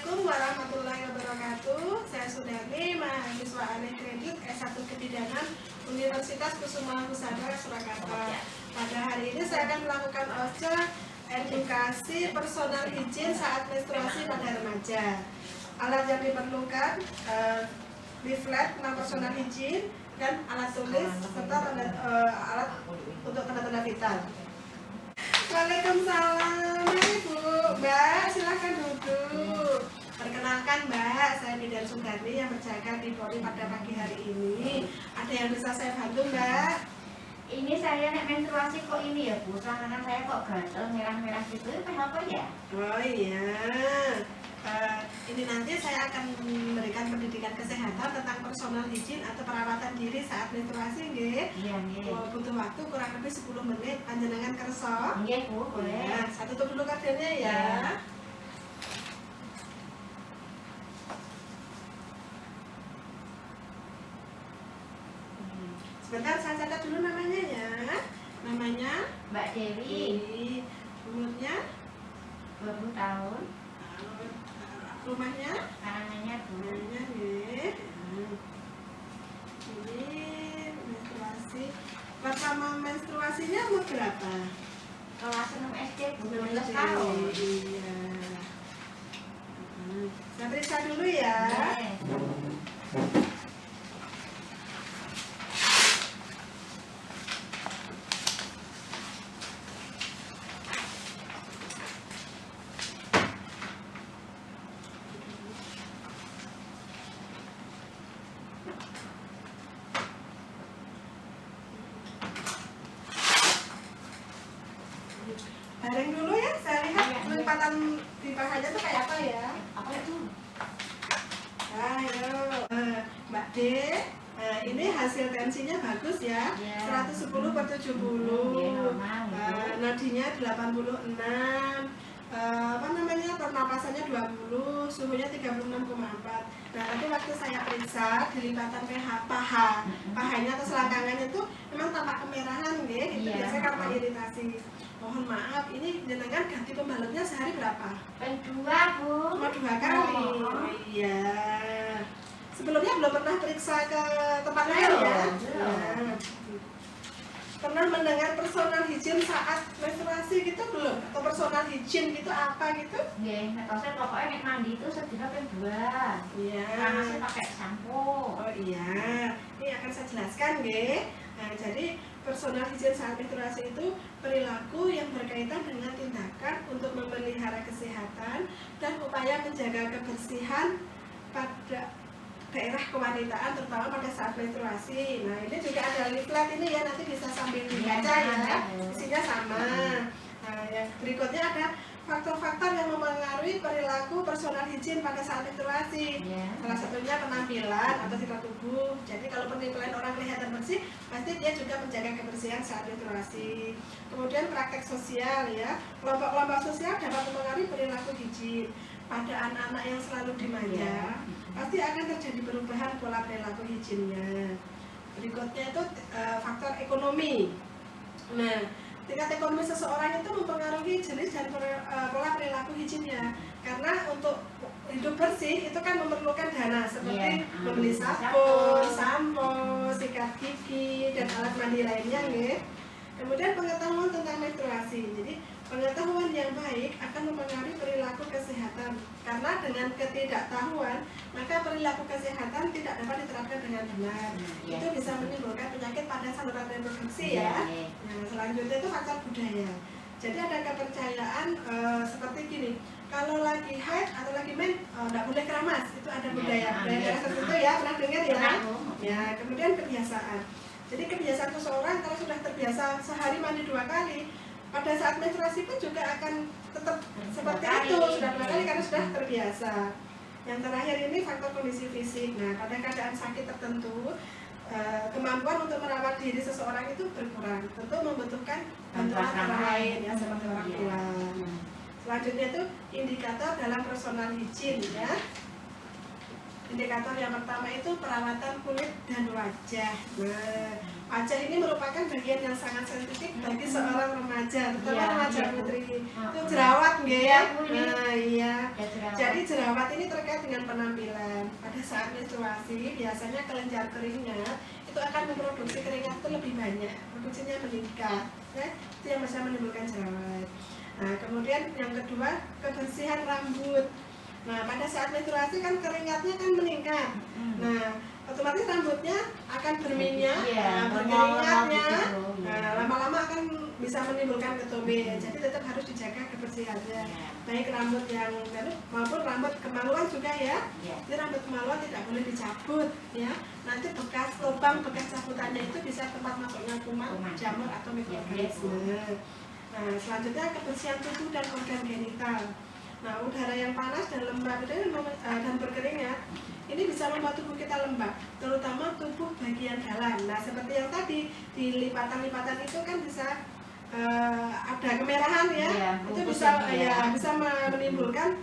Assalamualaikum warahmatullahi wabarakatuh. Saya Sudarni, mahasiswa alih kredit S1 Kebidanan Universitas Kusuma Husada, Surakarta. Pada hari ini saya akan melakukan OJE edukasi personal hijin saat menstruasi pada remaja. Alat yang diperlukan leaflet tentang personal hijin dan alat tulis serta alat untuk tanda-tanda vital. Waalaikumsalam, Ibu. Mbak, silahkan duduk. Perkenalkan Mbak, saya Bidan Sudarni yang berjaga di Polri pada pagi hari ini. Ada yang bisa saya bantu Mbak? Ini saya nek menstruasi kok ini ya Bu, tangan saya kok gatel merah-merah gitu, apa ya? Oh iya. Ini nanti saya akan memberikan pendidikan kesehatan tentang personal hijin atau perawatan diri saat menstruasi nggih. Iya, nggih. Butuh waktu kurang lebih 10 menit. Panjenengan kersa? Nggih Bu, boleh. Ya, saya tutup dulu kardennya ya. Sebentar saya catat dulu namanya ya. Namanya Mbak Dewi, umurnya 20 tahun, rumahnya namanya Bu. namanya nih. Ini menstruasi. Pertama menstruasinya umur berapa? Kelas 6 SD Bu, 12 tahun. Iya. Saya periksa dulu ya. Boleh. Bareng dulu ya, saya lihat kelipatan di pahanya tuh kayak apa ya. Apa itu? Ayo, Mbak D, ini hasil tensinya bagus ya, Ya. 110/70, Ya, normal, nadinya 86, pernapasannya 20, suhunya 36,4. Nah, nanti waktu saya periksa di lipatan pahanya atau selangkangannya itu memang tampak kemerahan, itu Iya. biasanya karena iritasi. Mohon maaf, ini jenengan ganti pembalutnya sehari berapa? Kedua Bu. Cuma 2 kali. Oh. Iya. Sebelumnya belum pernah periksa ke tempat lain ya? Belum. Ya. Pernah mendengar personal hijin saat menstruasi gitu belum? Atau personal hijin gitu apa gitu? Nggih, nek saya pokoknya nek mandi itu sedina ping 2. Iya. Panasnya pakai sampo. Oh iya. Ini akan saya jelaskan nggih. Nah, jadi personal hijin saat menstruasi itu perilaku yang berkaitan dengan tindakan untuk memelihara kesehatan dan upaya menjaga kebersihan pada daerah kewanitaan terutama pada saat menstruasi. Nah, ini juga ada leaflet ini ya, nanti bisa sambil dibaca ya. Isinya sama. Nah, yang berikutnya ada faktor-faktor yang mempengaruhi perilaku personal hijin pada saat menstruasi. Ya. Salah satunya penampilan atau sifat tubuh. Jadi kalau penampilan orang kelihatan bersih, pasti dia juga menjaga kebersihan saat menstruasi. Kemudian praktek sosial ya. Kelompok-kelompok sosial dapat mempengaruhi perilaku hijin. Pada anak-anak yang selalu dimanja, pasti akan terjadi perubahan pola perilaku hijinnya. Berikutnya itu faktor ekonomi. Nah, tingkat ekonomi seseorang itu mempengaruhi jenis dan pola perilaku hijinnya. Karena untuk hidup bersih itu kan memerlukan dana seperti membeli sabun, sampo, sikat gigi, dan alat mandi lainnya nggih. Kemudian pengetahuan tentang menstruasi. Jadi pengetahuan yang baik akan mempengaruhi perilaku kesehatan. Karena dengan ketidaktahuan, maka perilaku kesehatan tidak dapat diterapkan dengan benar. Itu bisa menimbulkan penyakit pada saluran reproduksi ya. Nah, selanjutnya itu faktor budaya. Jadi ada kepercayaan seperti gini, kalau lagi haid atau lagi men, nggak boleh keramas. Itu ada budaya tertentu ya, pernah dengar ya? Ya, kemudian kebiasaan. Jadi kebiasaan seseorang kalau sudah terbiasa sehari mandi 2 kali, pada saat menstruasi pun juga akan tetap seperti itu, sudah 2 kali karena sudah terbiasa. Yang terakhir ini faktor kondisi fisik. Nah, pada keadaan sakit tertentu, kemampuan untuk merawat diri seseorang itu berkurang, tentu membutuhkan bantuan orang lain ya, seperti orang tua. Selanjutnya itu indikator dalam personal hijin ya. Indikator yang pertama itu perawatan kulit dan wajah. Nah, wajah ini merupakan bagian yang sangat sensitif bagi seorang remaja, terutama remaja putri. Itu jerawat Nggih. Bu, ini. Nah, iya. Ya, jerawat. Jadi jerawat ini terkait dengan penampilan. Pada saat menstruasi, biasanya kelenjar keringat itu akan memproduksi keringat itu lebih banyak, produksinya meningkat, ya. Itu yang bisa menimbulkan jerawat. Nah, kemudian yang kedua, kebersihan rambut. Nah, pada saat menstruasi kan keringatnya kan meningkat. Nah, otomatis rambutnya akan berminyak, berkeringatnya. Nah, lama-lama akan bisa menimbulkan ketombe. Jadi tetap harus dijaga kebersihannya. Baik rambut yang maupun rambut kemaluan juga ya. Jadi rambut kemaluan tidak boleh dicabut ya. Nanti bekas lubang bekas cabutannya itu bisa tempat masuknya kuman, jamur atau mikroorganisme. Nah, selanjutnya kebersihan tubuh dan organ genital. Nah, udara yang panas dan lembab itu dan berkeringat ini bisa membuat tubuh kita lembab, terutama tubuh bagian dalam. Nah, seperti yang tadi di lipatan-lipatan itu kan bisa ada kemerahan ya, itu bisa bisa menimbulkan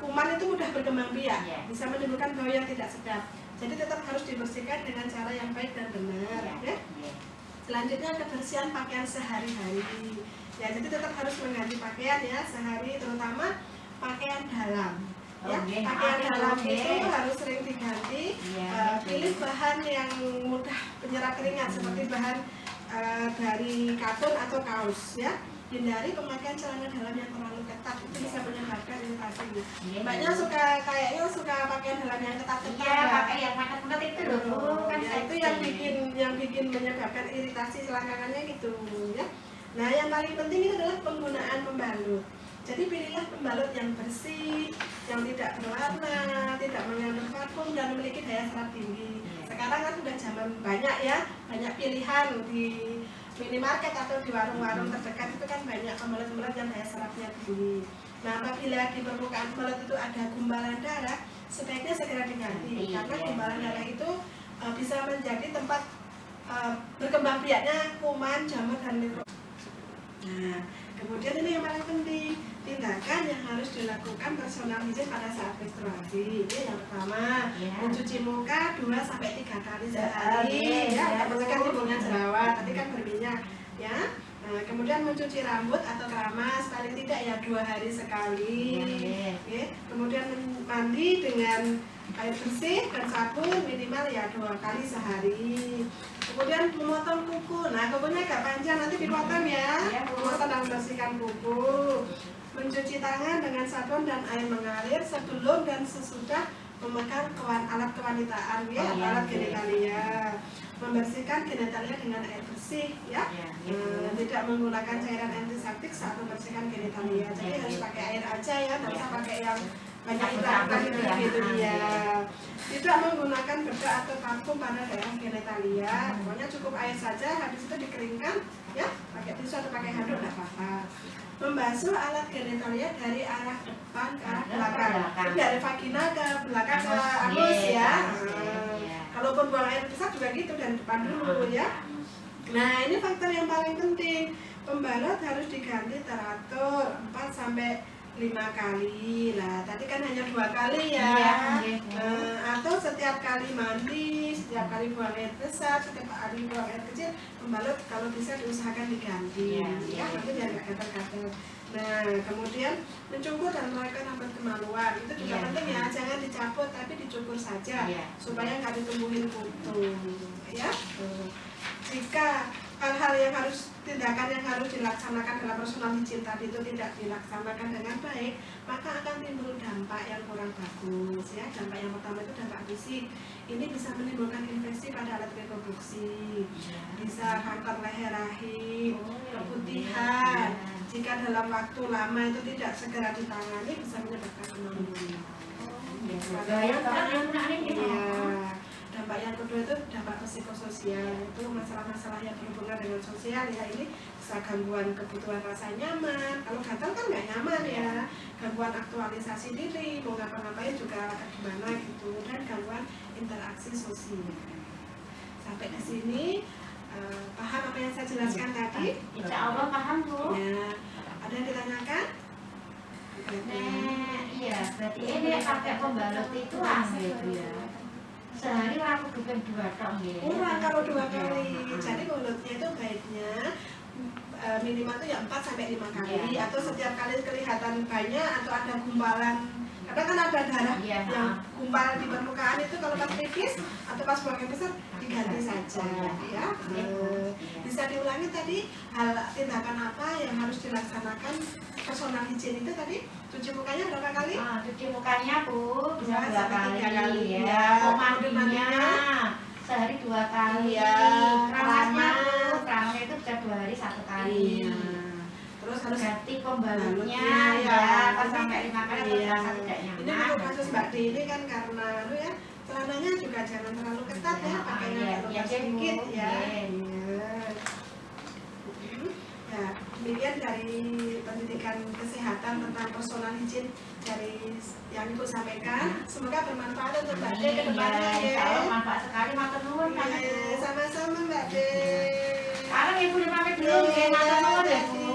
kuman itu mudah berkembang biak, bisa menimbulkan bau yang tidak sedap. Jadi tetap harus dibersihkan dengan cara yang baik dan benar. Ya. Selanjutnya kebersihan pakaian sehari-hari. Ya, jadi tetap harus mengganti pakaian ya sehari, terutama pakaian dalam. Ya, pakaian dalam itu harus sering diganti. Pilih bahan yang mudah penyerap keringat seperti bahan dari katun atau kaus ya. Hindari pemakaian celana dalam yang terlalu ketat, itu bisa menyebabkan iritasi. Mbaknya kayaknya suka pakaian dalam yang ketat-ketat. Iya, pakai yang ketat-ketat itu loh Bu. Kan Ya, itu yang bikin menyebabkan iritasi selangkangannya gitu ya. Nah, yang paling penting ini adalah penggunaan pembalut. Jadi pilihlah pembalut yang bersih, yang tidak berwarna, tidak mengandung parfum dan memiliki daya serap tinggi. Sekarang kan sudah zaman banyak ya, banyak pilihan di minimarket atau di warung-warung terdekat itu kan banyak pembalut-pembalut yang daya serapnya tinggi. Nah, apabila di permukaan pembalut itu ada gumpalan darah, sebaiknya segera diganti karena gumpalan darah itu bisa menjadi tempat berkembang biaknya kuman, jamur dan mikro. Nah, kemudian ini yang paling penting, tindakan yang harus dilakukan personal hygiene pada saat menstruasi. Ini yang pertama, mencuci muka 2-3 kali sehari, ya, mencegah timbulnya jerawat. Tadi kan berminyak, ya. Nah, kemudian mencuci rambut atau keramas paling tidak ya 2 hari sekali. Kemudian mandi dengan air bersih dan sabun minimal ya 2 kali sehari. Kemudian memotong kuku. Nah, kukunya agak panjang, nanti dipotong ya. Memotong dan membersihkan kuku. Mencuci tangan dengan sabun dan air mengalir sebelum dan sesudah memegang alat kewanitaan ya, alat genitalia. Membersihkan genitalia dengan air bersih ya. Tidak menggunakan cairan antiseptik saat membersihkan genitalia. Jadi harus pakai air aja ya, tidak usah pakai yang banyak interaksi gitu ya. Tidak menggunakan bedak atau parfum pada daerah genitalia. Pokoknya cukup air saja, habis itu dikeringkan ya, pakai tisu atau pakai handuk tidak apa-apa. Membasuh alat genitalia dari arah depan ke arah belakang. Jadi dari vagina ke belakang ke anus ya. Kalaupun buang air besar juga gitu, dan depan dulu ya. Nah, ini faktor yang paling penting. Pembalut harus diganti teratur 4-5 kali. Lah, tadi kan hanya 2 kali ya. Atau setiap kali mandi, setiap kali buang air besar, setiap kali buang air kecil, pembalut kalau bisa diusahakan diganti. Ya, nanti biar nggak gatal-gatal. Nah, kemudian mencukur dan melakukan rambut kemaluan itu juga penting ya, jangan dicabut tapi dicukur saja supaya nggak ditumbuhin kutu. Ya. Jika hal-hal yang harus tindakan yang harus dilaksanakan dalam personal hygiene tadi itu tidak dilaksanakan dengan baik, maka akan timbul dampak yang kurang bagus ya. Dampak yang pertama itu dampak fisik. Ini bisa menimbulkan infeksi pada alat reproduksi, bisa kanker leher rahim, keputihan. Jika dalam waktu lama itu tidak segera ditangani bisa menyebabkan kematian. Dampak yang kedua itu dampak psikososial, itu masalah-masalah yang berhubungan dengan sosial ya. Ini bisa gangguan kebutuhan rasa nyaman, kalau gatal kan nggak nyaman ya, gangguan aktualisasi diri, mau ngapa-ngapain juga gimana gitu, dan gangguan interaksi sosial. Sampai di sini paham apa yang saya jelaskan tadi? Insya Allah paham Bu. Ya, ada yang ditanyakan? Nah, iya, berarti ini pakai pembalut itu gitu ya. Sehari aku bukan 2 tong ya. Kurang kalau 2 kali. Jadi mulutnya itu baiknya minimal tuh ya 4 sampai 5 kali, Iya. atau setiap kali kelihatan banyak atau ada gumpalan, kadang kan ada darah Iya, yang gumpal di permukaan itu, kalau pas pipis atau pas buang air besar diganti saja ya. Bisa diulangi tadi hal tindakan apa yang harus dilaksanakan personal hygiene itu tadi? Cuci mukanya berapa kali? Cuci mukanya Bu bisa 2 sampai 3 kali ya. ya. Mandinya sehari 2 kali. Iya. Keramasnya Bu, keramasnya itu bisa 2 hari 1 kali. Iya. Terus harus ganti pembalutnya balutnya, ya, pas Ini- sampai 5 kali atau iya. terasa tidak nyaman. Ini untuk kasus Mbak D ini kan karena ya celananya juga jangan terlalu ketat ya, Iya, pakainya iya, agak iya, lepas sedikit Bu. ya. Iya. Iya. Ya, demikian dari pendidikan kesehatan tentang personal hygiene dari yang Ibu sampaikan. Semoga bermanfaat untuk Mbak D ke depannya Iya, insya ya. Allah manfaat sekali, matur nuwun Pak Iya, Bu. sama-sama Mbak D. Sekarang Ibu pamit dulu, nggih, matur nuwun ya Bu.